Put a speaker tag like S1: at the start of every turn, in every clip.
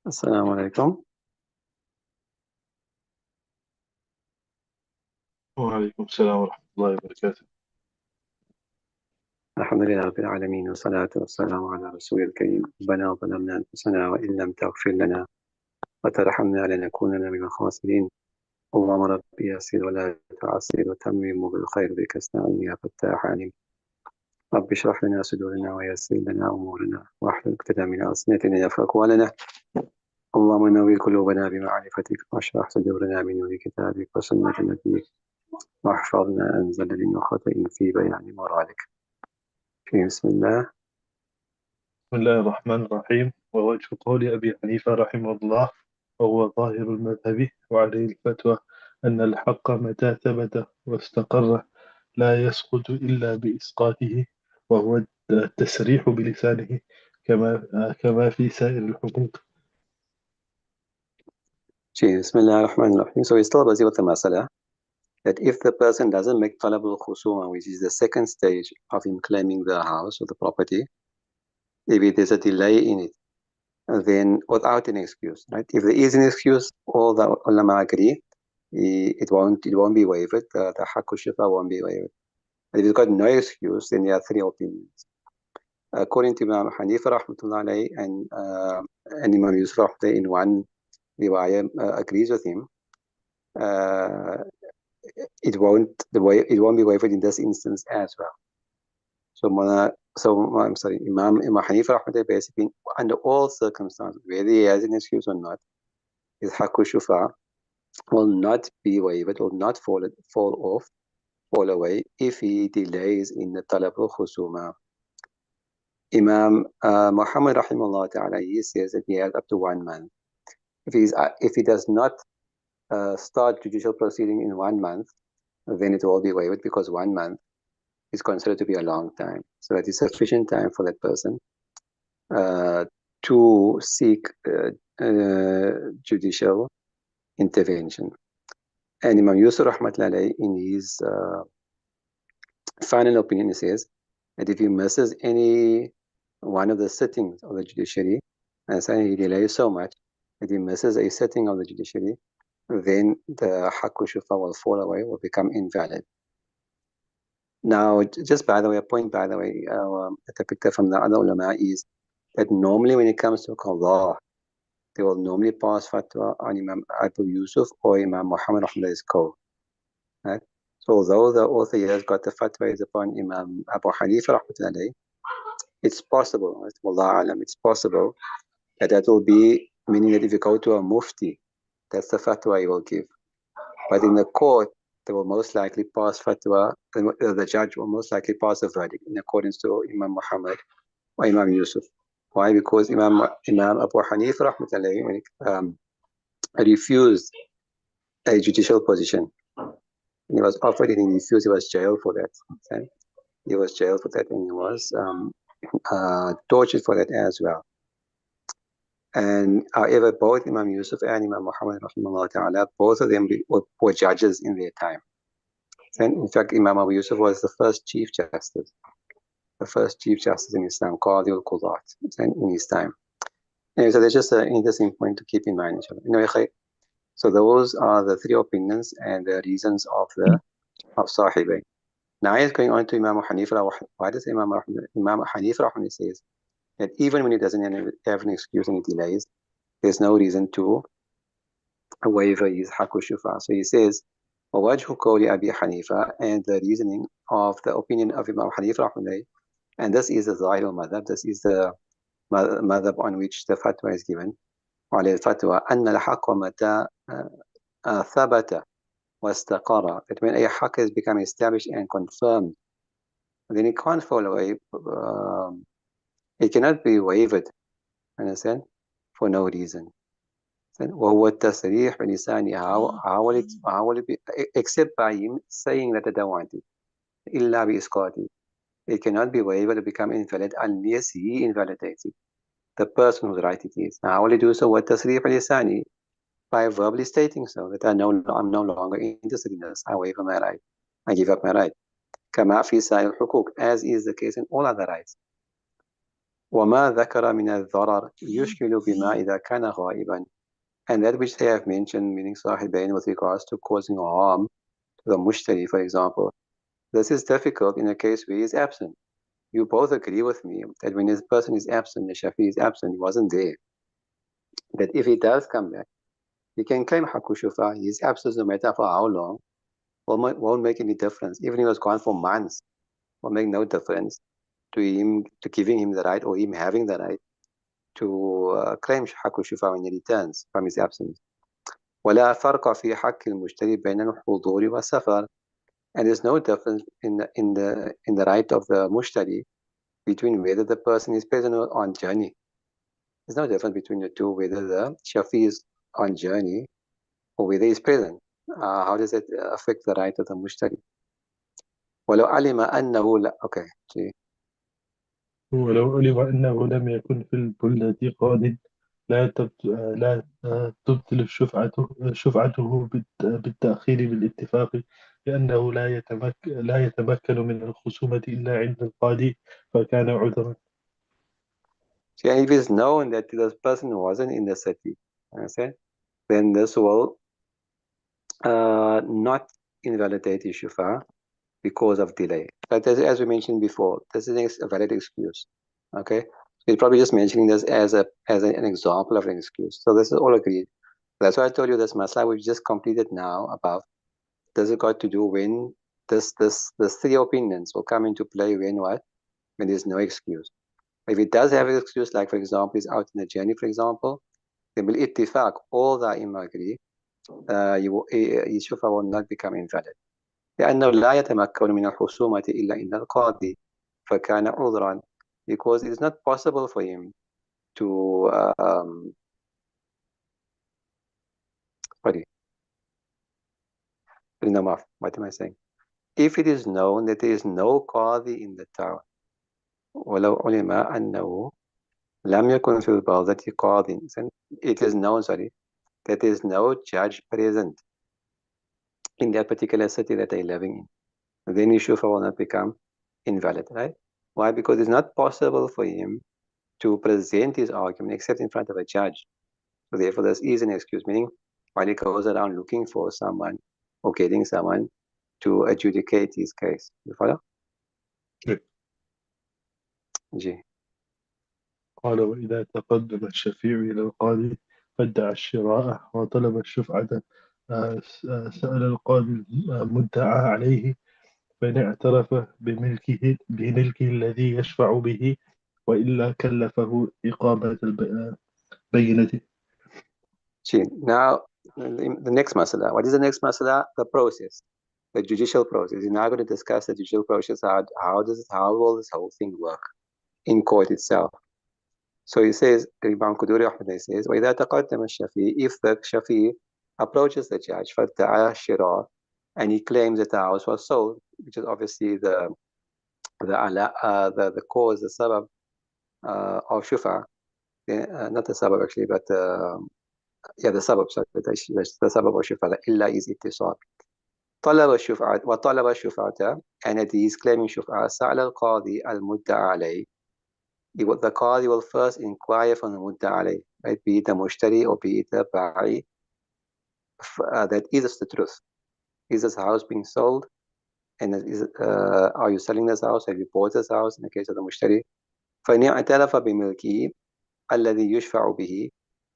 S1: السلام عليكم.
S2: وعليكم السلام ورحمة الله وبركاته.
S1: الحمد لله رب العالمين والصلاة والسلام على رسول الكريم. ربنا ظلمنا أنفسنا وإن لم تغفر لنا وترحمنا لنكونن من الخاسرين. اللهم ربي يسر ولا تعسر وتمم بالخير بك استعين يا فتاح عليم. رب اشرح لنا صدورنا ويسر لنا أمورنا واحلل عقدة من ألسنتنا يفقهوا قولنا. اللهم نور قلوبنا بمعرفتك واشرح صدورنا من نور كتابك وسنة نبيك واحفظنا عن زلل وخطأ في بيان مرادك. بسم الله.
S2: بسم الله الرحمن الرحيم. ووجه قول أبي حنيفة رحمه الله وهو ظاهر المذهب وعليه الفتوى أن الحق متى ثبت واستقر لا يسقط إلا بإسقاطه، وهو التسريح بلسانه كما في سائر الحقوق.
S1: Bismillah ar-Rahman ar-Rahim. So we still busy with the masala that if the person doesn't make talab al-khusuma, which is the second stage of him claiming the house or the property, if it is a delay in it, then without an excuse, right? If there is an excuse, all the ulama agree, it won't be waived. The haqq shifa won't be waived. But if it's got no excuse, then there are three opinions. According to Imam Hanifa rahmatullah alayhi and Imam Yusuf rahmatullah in one riwayah agrees with him. It won't be waived in this instance as well. I'm sorry, Imam Hanifa rahmatullah basically under all circumstances, whether he has an excuse or not, his haqqu shufa will not be waived, will not fall away if he delays in the talab al-khusuma. Imam Muhammad rahimahullah ta'ala, he says that he has up to 1 month. If he does not start judicial proceeding in 1 month, then it will be waived because 1 month is considered to be a long time. So that is sufficient time for that person to seek judicial intervention. And Imam Yusuf rahmatullahi in his final opinion, he says that if he misses any one of the sittings of the judiciary, and saying he delays so much that he misses a sitting of the judiciary, then the haqqu shufa will fall away, will become invalid. Now, just by the way, a point by the way, that I picked up from the other ulama is that normally when it comes to qadha, they will normally pass fatwa on Imam Abu Yusuf or Imam Muhammad Rahmatullah's call. Right? So although the author here has got the fatwa is upon Imam Abu Hanifa Rahmatullahi, it's possible, Wallah alam, it's possible that will be, meaning that if you go to a mufti, that's the fatwa he will give. But in the court, they will most likely pass fatwa, the judge will most likely pass a verdict in accordance to Imam Muhammad or Imam Yusuf. Why? Because Imam Abu Hanifa rahmatullahi refused a judicial position. And he was offered it and he refused. He was jailed for that. Okay? He was jailed for that and he was tortured for that as well. And however, both Imam Yusuf and Imam Muhammad rahimahullah ta'ala, both of them were judges in their time. And in fact, Imam Abu Yusuf was the first Chief Justice in Islam, Qadi al-Qudat, in his time. Anyway, so that's just an interesting point to keep in mind. Anyway, so those are the three opinions and the reasons of Sahibain. Now he's going on to Imam Hanifa. Why does Imam Hanifa says that even when he doesn't have an excuse and he delays, there's no reason to waive his haqqu shufa. So he says, وَوَجْهُ قَوْلِ أَبِي حَنِيفَةَ, and the reasoning of the opinion of Imam Hanifa, and this is the Zahir al-Madhab, this is the madhab on which the fatwa is given. وعلى الفتوى أن الحق متى ثبت واستقر, that when a haqq has become established and confirmed, then it can't fall away. It cannot be waived, understand, for no reason. وهو التصريح بلسانه, how will it be, except by him saying that I don't want it, إلا بإسقاطه. It cannot be waived to become invalid unless he invalidates it, the person whose right it is. Now, how will he do so? وَالتَّصْرِيحُ بِلِسَانِهِ, by verbally stating so, that I'm no longer interested in this. I waive my right. I give up my right. كَمَا فِي سَائِرِ الْحُقُوقِ, as is the case in all other rights. وما ذكر من الضرر يشكل بما إذا كان غائبا. And that which they have mentioned, meaning صاحبين, with regards to causing harm to the mushtari, for example, this is difficult in a case where he is absent. You both agree with me that when this person is absent, the Shafi is absent, he wasn't there, that if he does come back, he can claim Haqqu Shufa. His absence, no matter for how long, won't make any difference. Even if he was gone for months, will make no difference to him, to giving him the right or him having the right to claim حق الشفاعة when he returns from his absence. ولا فرق في حق المشتري بين الحضور والسفر. And there's no difference in the right of the mushtari between whether the person is present or on journey. There's no difference between the two, whether the shafi is on journey or whether he's present. How does it affect the right of the mushtari? ولو علم أنه لا. Okay. See.
S2: ولو علم أنه لم يكن في البلدة قاد لا تبطل شفعته بالتأخير بالاتفاق، لأنه لا يتمكن من الخصومة إلا عند القاضي، فكان عذرا.
S1: See, and if it's known that this person wasn't in the city, understand? Then this will not invalidate the shufa because of delay. But as we mentioned before, this is a valid excuse. Okay, he's probably just mentioning this as an example of an excuse. So this is all agreed. That's why I told you this masala we've just completed now above. Does it got to do when this three opinions will come into play when what? When there's no excuse. If it does have an excuse, like for example, he's out in a journey, for example, then will ittifaq, all the imam agree, his shufa will not become invalid. لأنه لا يتمكن من الخصومة إلا إن القاضي فكان عذرا, because it is not possible for him to sorry, what am I saying? If it is known that there is no qadi in the town, ولو علم أنه لم يكن في البلدة قاضٍ, it is known, sorry, that there is no judge present in that particular city that they're living in, then his shufa will not become invalid, right? Why? Because it's not possible for him to present his argument except in front of a judge. So therefore, this is an excuse, meaning while he goes around looking for someone or getting someone to adjudicate his case. You follow? G.
S2: قال: وإذا تقدم الشفيع إلى القاضي فادعى الشراء وطلب الشفعة، سأل القاضي المدعى عليه، فإن اعترف بملكه الذي يشفع به، وإلا كلفه إقامة البينة.
S1: G. Now, the next masala. What is the next masala? The process, the judicial process. You're now going to discuss the judicial process. How will this whole thing work in court itself? So he says, Imam Quduri Ahmed says, وَإِذَا تَقَدَّمَ الشَّفِي, if the shafi approaches the judge, فَادَّعَى الشِّرَاء, and he claims that the house was sold, which is obviously the cause, the sabab of shufa, not the sabab actually, but yeah, the sabab, sorry, the sabab of shufa, the illa is ittisab. طلب الشفعة وطلب الشفعة, and that he is claiming shufa, سأل القاضي المدعى عليه, the qadi will first inquire from the mudda alayh, right? Be it the mushtari or be it the ba'i, that is this the truth? Is this house being sold? And are you selling this house? Have you bought this house? In the case of the mushtari, فَإِنْ اعْتَرَفَ بِمِلْكِهِ الَّذِي يُشْفَعُ بِهِ,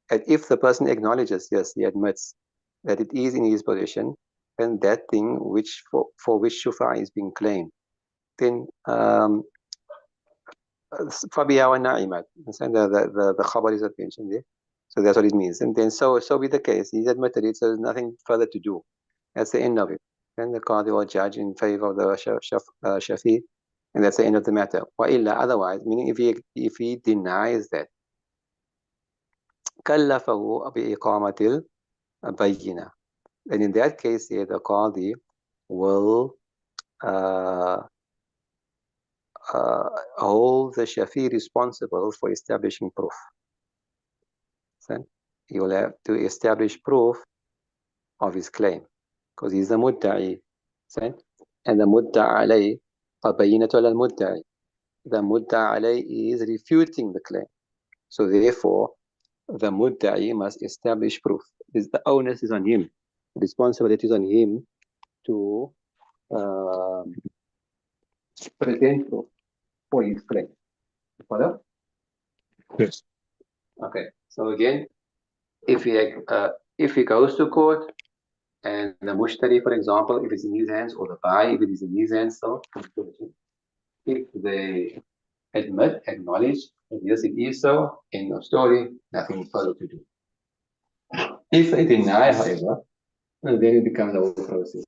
S1: and if the person acknowledges, yes, he admits that it is in his possession, then that thing which for which shufa is being claimed, then فَبِهَا وَالنَّعِمَةِ. Understand the khabar is not mentioned there. So that's what it means. And then so be the case. He's admitted it, so there's nothing further to do. That's the end of it. Then the qadi will judge in favor of the shafi, and that's the end of the matter. وَإِلَّا, otherwise, meaning if he denies that, كَلَّفَهُ بِإِقَامَةِ الْبَيِّنَةِ, then in that case here, the qadi will uh, hold the shafi responsible for establishing proof. So he will have to establish proof of his claim because he's the mudda'i. And the mudda'a alayh, فَبَيِّنَةُ عَلَى الْمُدَّعِ. the mudda alayhi is refuting the claim. So therefore, the mudda'i must establish proof. The onus is on him. The responsibility is on him to uh, present proof for his claim. Follow?
S2: Yes.
S1: Okay. So again, if he goes to court and the mushtari, for example, if it's in his hands, or the buy, if it is in his hands, so if they acknowledge that yes, it is so, in the story, nothing further to do. If they deny, however, then it becomes a whole process.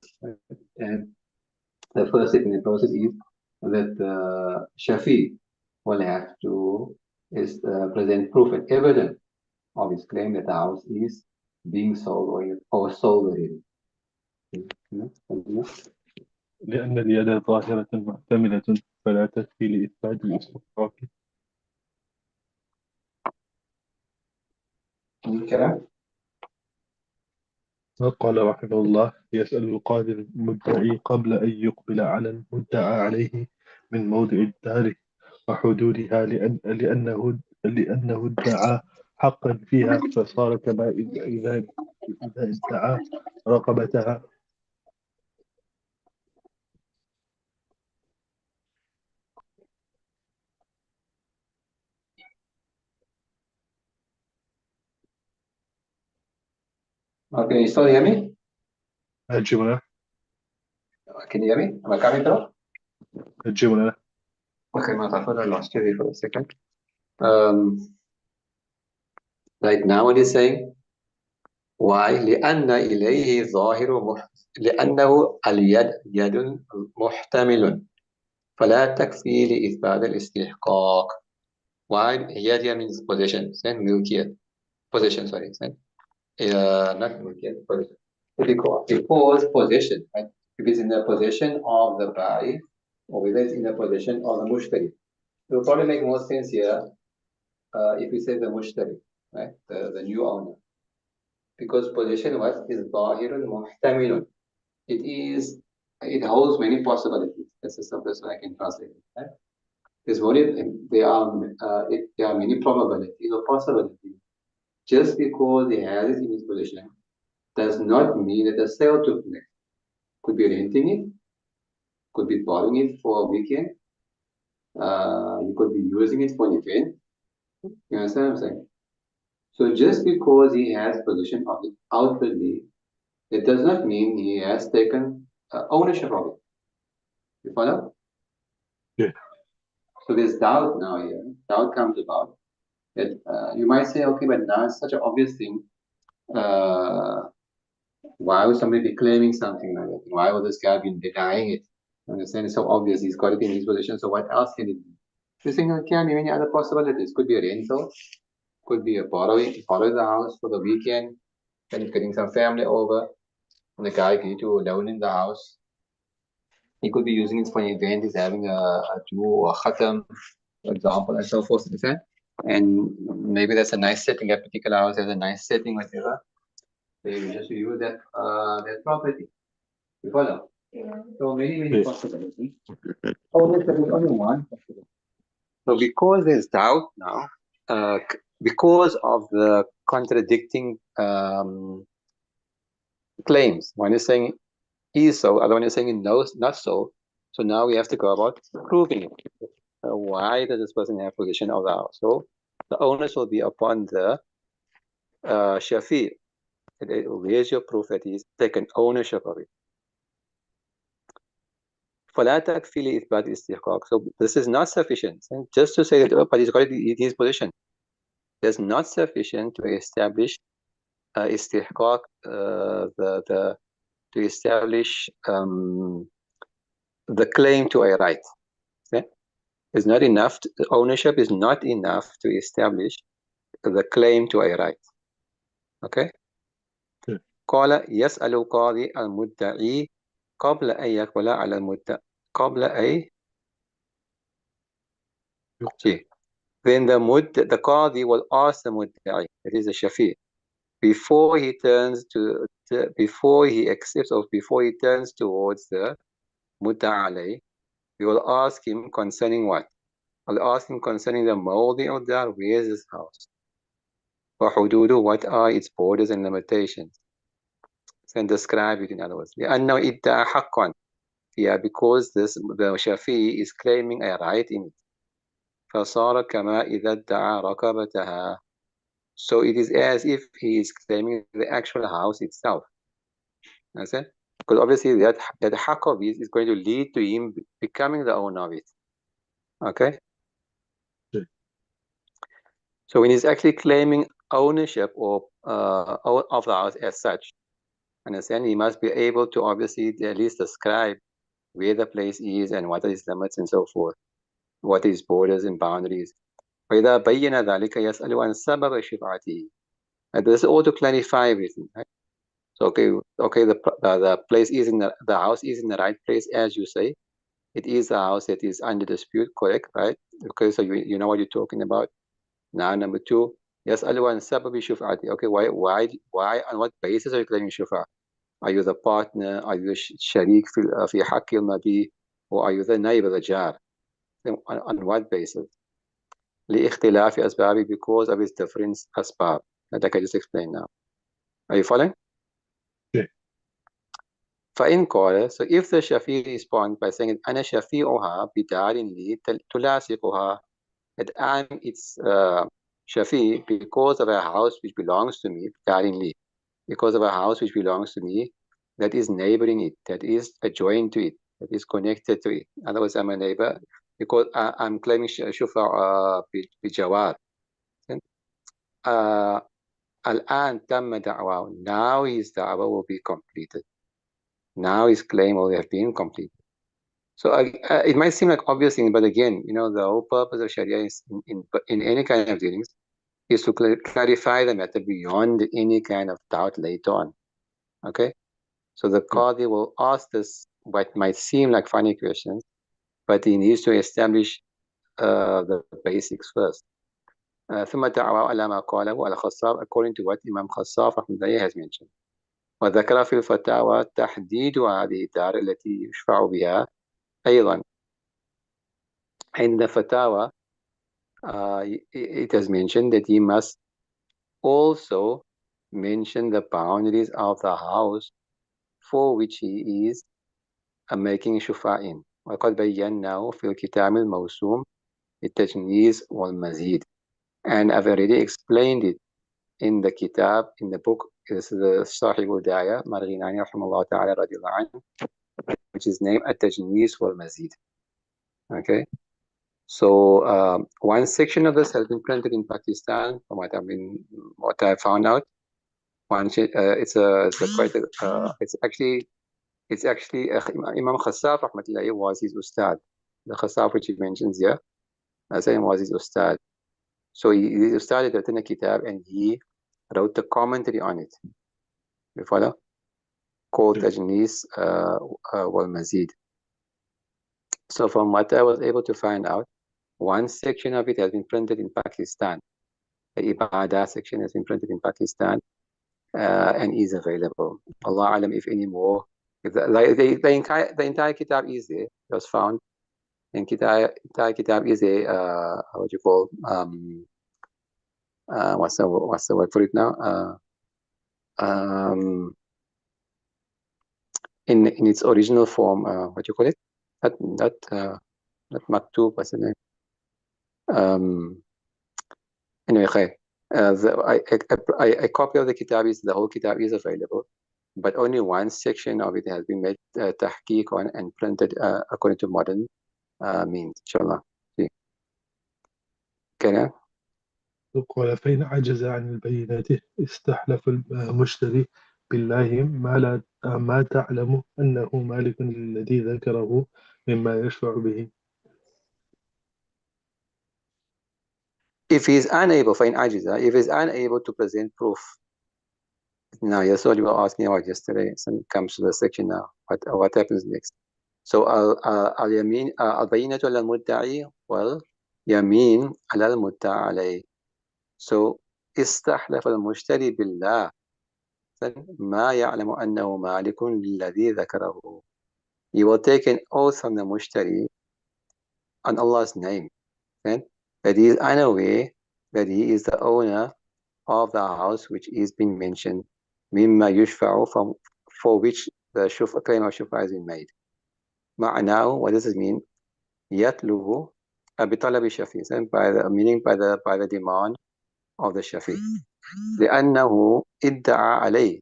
S1: And the first step in the process is that Shafi will have to present proof and evidence of his claim that the house is being sold or sold already.
S2: لأن اليد ظاهرة محتملة فلا تكفي لإثبات الاستحقاق.
S1: Okay.
S2: قال رحمه الله: يسأل القاضي المدعي قبل أن يقبل على المدعى عليه من موضع الدار وحدودها لأنه ادعى حقا فيها، فصار كما إذا ادعى رقبتها.
S1: Okay, you still hear me?
S2: الجملة
S1: Can you hear me? Am I coming through?
S2: الجملة
S1: Okay, my thought I lost you there for a second. Right now what he's saying, why? لأن إليه لأنه اليد يد محتمل فلا تكفي لإثبات الاستحقاق. Why? يد means possession, then ملكية. Possession, sorry. Not ملكية, possession. Because possession, right? If it's in the possession of the buyer, or whether it's in the possession of the mushtari. It will probably make more sense here if we say the mushtari, right? The new owner. Because possession is ظاهر محتمل. It holds many possibilities. That's the simplest way I can translate it. Right? There are many probabilities or possibilities. Just because he has it in his possession does not mean that the sale took place. Could be renting it, could be borrowing it for a weekend, you could be using it for an event. You understand what I'm saying? So just because he has possession of it outwardly, it does not mean he has taken ownership of it. You follow?
S2: Yeah.
S1: So there's doubt now here. Doubt comes about that you might say, okay, but now it's such an obvious thing. Uh, why would somebody be claiming something like that? Why would this guy be denying it? Understand? It's so obvious. He's got it in his possession. So what else can it be? You're saying there can be many other possibilities. Could be a rental. Could be a borrow the house for the weekend. Then he's getting some family over. And the guy agreed to loan in the house. He could be using it for an event. He's having a do or a khatam, for example, and so forth. Understand? And maybe that's a nice setting. That particular house has a nice setting, whatever. So you just use that property. You follow? Yeah. So many possibilities. Only there is only one possibility. So because there's doubt now, because of the contradicting claims, one is saying is so, other one is saying no, not so. So now we have to go about proving it. Why does this person have possession of the house? So the onus will be upon the Shafi. Where's your proof that he's taken ownership of it? فلا تكفي لإثبات الاستحقاق. So this is not sufficient. Just to say that, oh, but he's got it in his possession. That's not sufficient to establish استحقاق, to establish the claim to a right. Okay? It's not enough. Ownership is not enough to establish the claim to a right. Okay?
S2: Yeah.
S1: قال يسأل القاضي المدعي قبل أن يقبل على المدعي قبل أن then the qadi will ask the mudda'i, that is the shafi, before he before he accepts or before he turns towards the mudda'i, we will ask him concerning what? I'll ask him concerning the mawdi or dar, where is this house? وحدوده, what are its borders and limitations? Then describe it in other words. لأنه ادعى حقا فيها, because the Shafi is claiming a right in it. فصار كما إذا ادعى رقبتها. So it is as if he is claiming the actual house itself. Understand? Because obviously that haq of it is going to lead to him becoming the owner of it. Okay? So when he's actually claiming ownership of the house as such, understand, he must be able to obviously at least describe where the place is and what are its limits and so forth, what is borders and boundaries. وإذا بين ذلك يسأل عن سبب شفعته. And this is all to clarify everything. Right? So the place is the house is in the right place as you say. It is a house that is under dispute, correct, right? Okay, so you know what you're talking about. Now, number two, يسأل عن سبب شفعته. Okay, why, on what basis are you claiming shufa? Are you the partner? Are you the sharik في حق المبي? Or are you the neighbor, the jar? On what basis? لاختلاف أسبابه, because of its different أسباب. Like I just explained now. Are you following?
S2: Yeah.
S1: فإن قال, so if the Shafi responds by saying أنا شفيعها بدار لي تلاصقها, that I'm its Shafi because of a house which belongs to me, بدار لي, because of a house which belongs to me, that is neighboring it, that is adjoined to it, that is connected to it. In other words, I'm a neighbor because I'm claiming shufa بجوار. الآن تم دعواه. Now his da'wah will be completed. Now his claim will have been completed. So it might seem like obvious thing, but again, the whole purpose of Sharia is in any kind of dealings is to clarify the matter beyond any kind of doubt later on. Okay? So the Qadi will ask this, what might seem like funny questions, but he needs to establish the basics first. ثم دعواه على ما قاله الخصاب, according to what Imam Khassaf rahmatullahi has mentioned. وذكر في الفتاوى تحديد هذه الدار التي يشفع بها أيضا. In the fatwa, it has mentioned that he must also mention the boundaries of the house for which he is making shufa in. وقد بيناه في الكتاب الموسوم التجنيس والمزيد. And I've already explained it in the kitab, in the book, is the Sahib Hidaayah, Marghinani rahimahullah ta'ala radiallahu anhu, which is named At-Tajnis wal-Mazid. Okay? So one section of this has been printed in Pakistan, from what I found out. It's actually Imam Khassaf rahmatullahi was his ustad. The Khassaf which he mentions here, Zayn was his ustad. So his ustad had written a kitab and he wrote the commentary on it. You follow? Called Tajnis wal Mazid. So from what I was able to find out, one section of it has been printed in Pakistan. The Ibadah section has been printed in Pakistan and is available. Allah alam if any more. If the entire kitab is there. It was found. And entire kitab is a what you call what's the word for it now? In its original form, what do you call it? Not maktub, what's the name? Anyway, a copy of the whole kitab is available, but only one section of it has been made tahqiq on and printed according to modern means, inshallah. See. Okay.
S2: قال فإن عجز عن البينة استحلف المشتري بالله ما تعلم أنه مالك للذي ذكره مما يشفع به.
S1: If he is unable, فإن عجز, if he is unable to present proof. Now, that's what you were asking about yesterday. So it comes to the section now. What happens next? So al-yamin, al-bayinatu ala al-mudda'i wal-yamin ala al-mudda'a alayh. So استحلف المشتري بالله ما يعلم أنه مالك للذي ذكره. He will take an oath from the mushtari on Allah's name, Then that he is unaware that he is the owner of the house which is being mentioned, mimma yushfa'u, for which the claim of shufa has been made. Ma'anahu, what does it mean? Yatlubu بطلب الشفيع, by the meaning by the demand of the shafi. لأنه ادعى عليه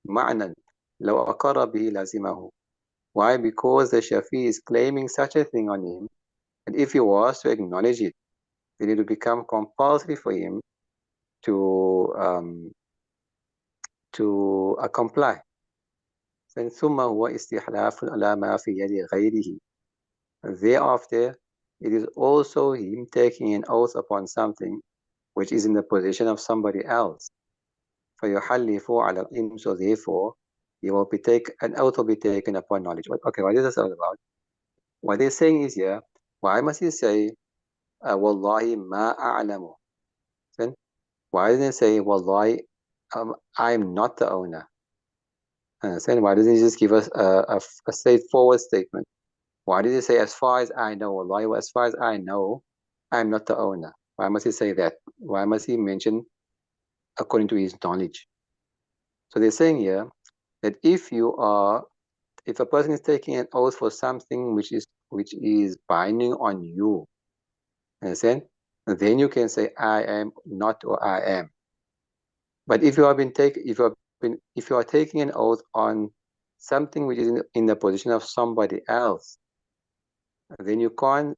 S1: معنى لو أقر به لازمه. Why? Because the shafi is claiming such a thing on him, and if he was to acknowledge it, then it would become compulsory for him to comply. ثم هو استحلاف على ما في يد غيره. Thereafter, it is also him taking an oath upon something which is in the possession of somebody else. فيحلف على العلم, so therefore, an oath will be taken upon knowledge. Okay, what is this all about? What they're saying is here, why must he say, Wallahi ma a'lamu? Then, why didn't he say, Wallahi, I'm not the owner? Understand? Why doesn't he just give us a straightforward statement? Why did he say, as far as I know, Wallahi, as far as I know, I'm not the owner? Why must he say that? Why must he mention according to his knowledge? So they're saying here that if a person is taking an oath for something which is binding on you, understand? Then you can say I am not or I am. But if you are taking an oath on something which is in the position of somebody else, then you can't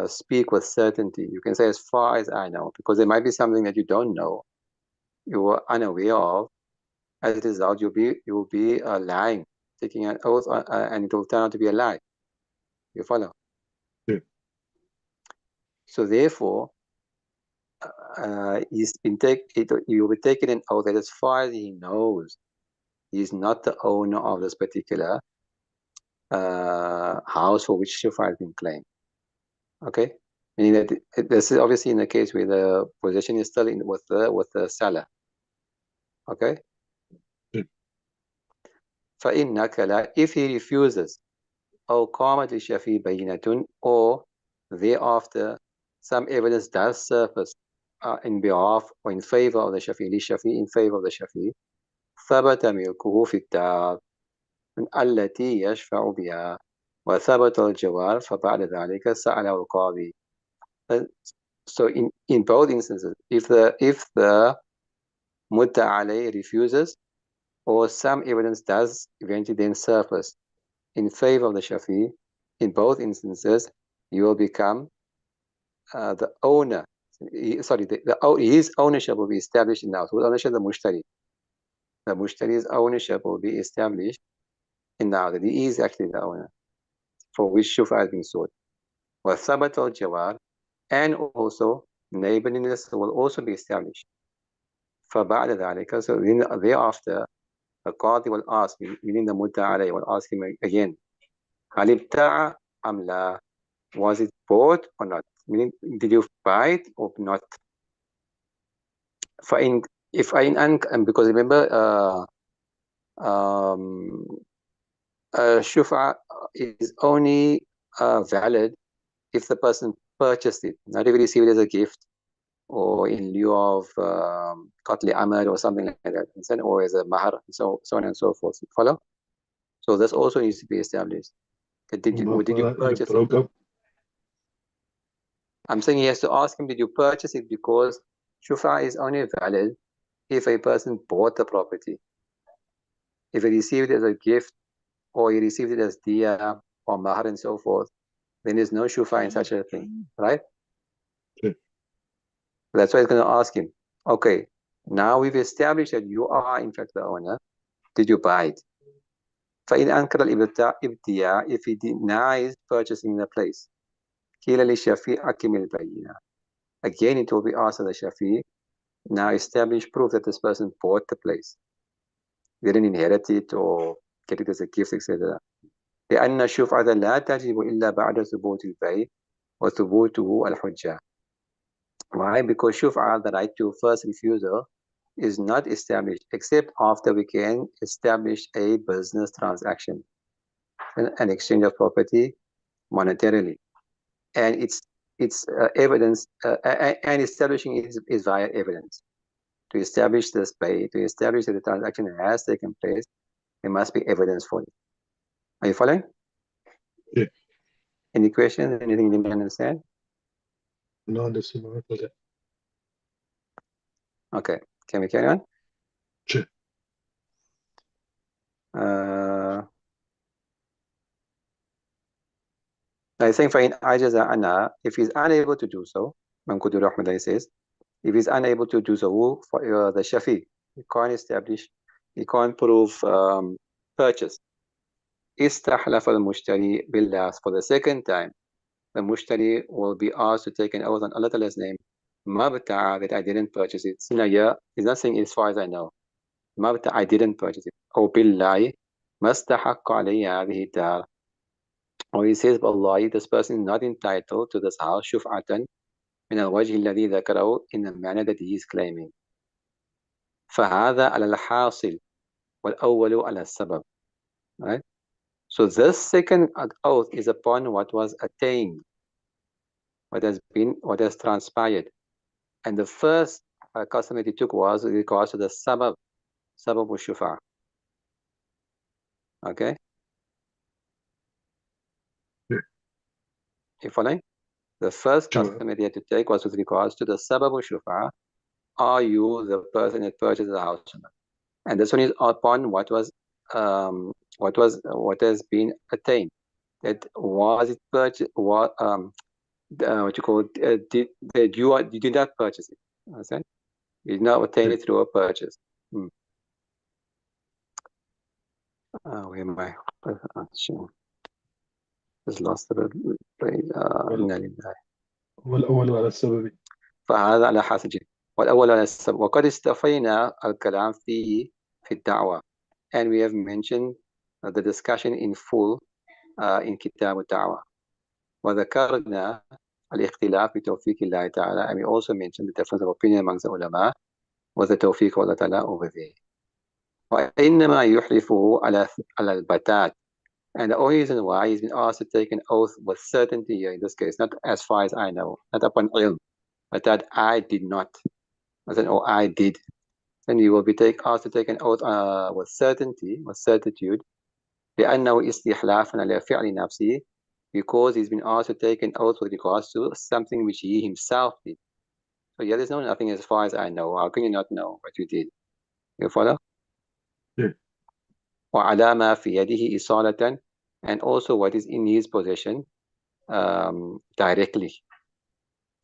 S1: speak with certainty. You can say as far as I know, because there might be something that you don't know, you are unaware of. As a result, you will be lying, taking an oath, and it will turn out to be a lie. You follow?
S2: Yeah.
S1: So therefore, you will be taking an oath that as far as he knows, he is not the owner of this particular house for which Shufa has been claimed. Okay, meaning that this is obviously in the case where the possession is still with the seller. Okay. فإنك لا, if he refuses, أو قامت للشفيع بينة, or thereafter some evidence does surface in behalf or in favor of the Shafi, in favor of the Shafi, ثبت ملكه في الدار التي يشفع بها وثبت الجوار فبعد ذلك سأله القاضي. So in both instances, if the mutta alayh refuses, or some evidence does eventually then surface in favor of the Shafi, in both instances, you will become the owner. His ownership will be established in the house. Whose ownership? The Mushtari. The Mushtari's ownership will be established in the house. He is actually the owner for which Shufa has been sought. وَثَبَتَ الْجَوَارِ, and also neighborliness will also be established. فَبَعْدَ ذَلِكَ, so then thereafter, the Qadi will ask, meaning the Mutta'alay will ask him again, هَلِ ابْتَعَ أَمْ لَا, was it bought or not? Meaning, did you buy it or not? Because remember, Shufa is only valid if the person purchased it, not if he received it as a gift or in lieu of Qatli Amad or something like that, or as a mahar, so on and so forth. Follow? So this also needs to be established. Did you
S2: You
S1: purchase it?
S2: broke up.
S1: I'm saying he has to ask him, did you purchase it? Because Shufa is only valid if a person bought the property. If he received it as a gift, or he received it as diya or mahar and so forth, then there's no Shufa in such a thing, right?
S2: Yeah.
S1: That's why he's going to ask him, okay, now we've established that you are in fact the owner. Did you buy it? فإن أنكر الابتياع, if he denies purchasing the place, قيل للشفيع أكمل البينة. Again, it will be asked of the Shafi, now establish proof that this person bought the place. They didn't inherit it or get it as a gift, etc. لأن الشفعة لا تجب إلا بعد ثبوت البيع وثبوته الحجة. Why? Because Shuf'a, the right to first refusal, is not established except after we can establish a business transaction, an exchange of property monetarily. And its evidence and establishing it is via evidence. To establish this pay, to establish that the transaction has taken place, there must be evidence for it. Are you following?
S2: Yeah.
S1: Any questions? Anything you didn't understand?
S2: No, this is not it.
S1: Okay, can we carry on?
S2: Sure.
S1: I think for in ajaza ana, if he's unable to do so, Mankudur Rahmatullah says, if he's unable to do so, for the Shafi, he can't establish, he can't prove purchase. Istahlaf al-mushtari billah, for the second time, the mushtari will be asked to take an oath on Allah Ta'ala's name. Mabta'a, that I didn't purchase it. Sinaya, he's not saying as far as I know. Mabta'a, I didn't purchase it. Or billahi, mastahaqqa alayya hadhihi dar. Or he says, Wallahi, this person is not entitled to this house, shuf'atan, min al-wajh alladhi dhakarahu, in the manner that he is claiming. فهذا على الحاصل والأول على السبب. Right? So this second oath is upon what was attained, what has transpired. And the first custom that he took was with regards to the sabab shufa. Okay?
S2: Yeah.
S1: You following? The first
S2: Sure.
S1: custom that he had to take was with regards to the sabab shufa. Are you the person that purchased the house? And this one is upon what has been attained. That was it purchased? What you call it? You did not purchase it. Understand? You did not obtain
S2: Yeah.
S1: it through a purchase. Where am I? Just lost the page.
S2: وال-
S1: إنا لله.
S2: والأول على السبب.
S1: فهذا على حسب والأول على السبب وقد استفينا الكلام فيه في الدعوة, and we have mentioned the discussion in full in كتاب الدعوة. وذكرنا الاختلاف بتوفيق الله تعالى, and we also mentioned the difference of opinion amongst the ulama was the tawfiq of Allah Ta'ala over there. وإنما يحلفه على البتات, and the only reason why he's been asked to take an oath with certainty here in this case, not as far as I know, not upon ilm, but that I did not. I said, oh, I did. Then you will be asked to take an oath with certainty, with certitude, لأنه استحلاف على فعل نفسه, because he's been asked to take an oath with regards to something which he himself did. So yeah, there's no nothing as far as I know. How can you not know what you did? You follow?
S2: Yeah.
S1: وعلى ما في يده إصالة, and also what is in his possession directly.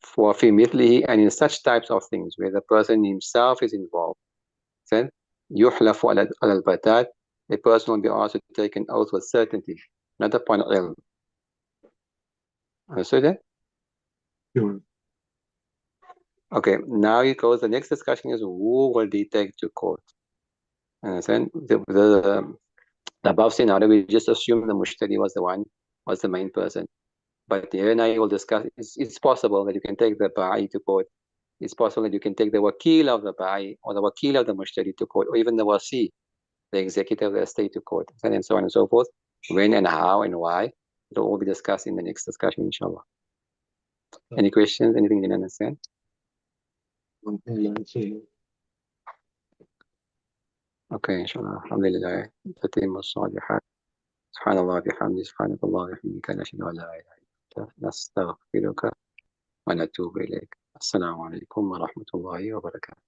S1: For في مثله, and in such types of things where the person himself is involved, then يحلف على البتات, a person will be asked to take an oath with certainty, not upon ilm. Understood that?
S2: Sure.
S1: Okay, now it goes, the next discussion is who will they take to court? Understand? The above scenario, we just assume the mushtari was the main person. But here and I will discuss, it's possible that you can take the ba'i to court. It's possible that you can take the wakil of the ba'i or the wakil of the mushtari to court, or even the wasi, the executive of the estate to court, and so on and so forth. When and how and why, it'll all be discussed in the next discussion, inshallah. Any questions? Anything you didn't understand? Okay, inshallah. Alhamdulillah. تتم الصالحات. سبحان الله بحمده سبحانك الله وبحمدك نشهد أن لا إله إلا أنت نستغفرك ونتوب إليك. السلام عليكم ورحمة الله وبركاته.